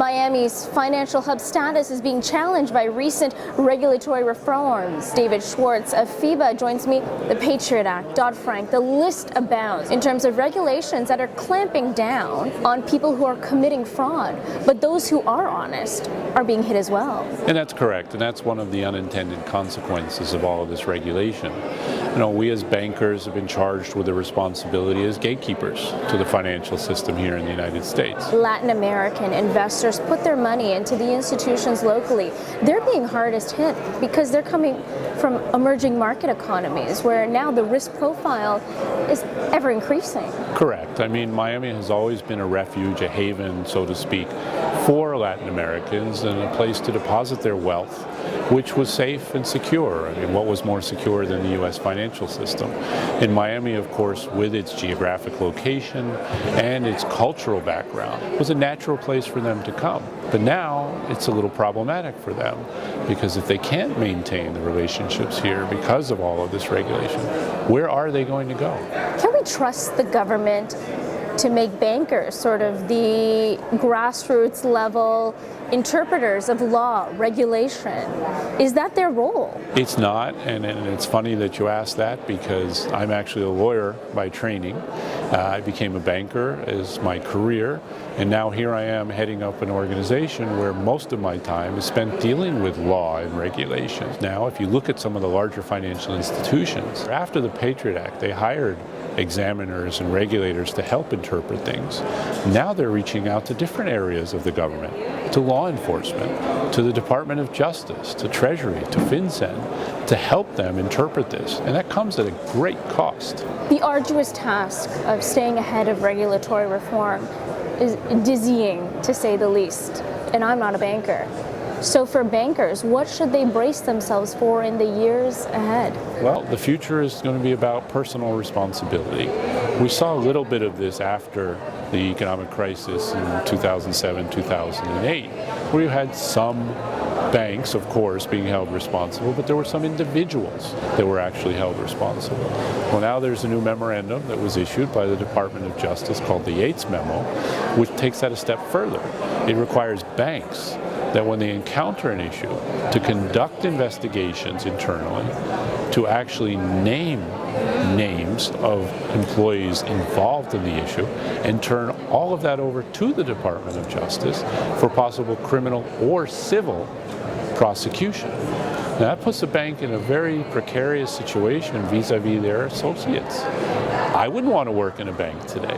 Miami's financial hub status is being challenged by recent regulatory reforms. David Schwartz of FIBA joins me. The Patriot Act, Dodd-Frank, the list abounds in terms of regulations that are clamping down on people who are committing fraud. But those who are honest are being hit as well. And that's correct. And that's one of the unintended consequences of all of this regulation. You know, we as bankers have been charged with a responsibility as gatekeepers to the financial system here in the United States. Latin American investors put their money into the institutions locally. They're being hardest hit because they're coming from emerging market economies where now the risk profile is ever increasing. Correct. I mean, Miami has always been a refuge, a haven, so to speak, for Latin Americans and a place to deposit their wealth, which was safe and secure. I mean, what was more secure than the U.S. financial system? In Miami, of course, with its geographic location and its cultural background, was a natural place for them to come. But now it's a little problematic for them because if they can't maintain the relationships here because of all of this regulation, where are they going to go? Can we trust the government to make bankers sort of the grassroots level interpreters of law, regulation? Is that their role? It's not, and it's funny that you ask that because I'm actually a lawyer by training. I became a banker as my career, and now here I am heading up an organization where most of my time is spent dealing with law and regulations. Now, if you look at some of the larger financial institutions, after the Patriot Act, they hired examiners and regulators to help interpret things. Now they're reaching out to different areas of the government, to law enforcement, to the Department of Justice, to Treasury, to FinCEN, to help them interpret this. And that comes at a great cost. The arduous task of staying ahead of regulatory reform is dizzying, to say the least. And I'm not a banker. So for bankers, what should they brace themselves for in the years ahead? Well, the future is going to be about personal responsibility. We saw a little bit of this after the economic crisis in 2007, 2008, where you had some banks, of course, being held responsible, but there were some individuals that were actually held responsible. Well, now there's a new memorandum that was issued by the Department of Justice called the Yates Memo, which takes that a step further. It requires banks that when they encounter an issue, to conduct investigations internally, to actually name names of employees involved in the issue, and turn all of that over to the Department of Justice for possible criminal or civil prosecution. Now, that puts the bank in a very precarious situation vis-a-vis their associates. I wouldn't want to work in a bank today.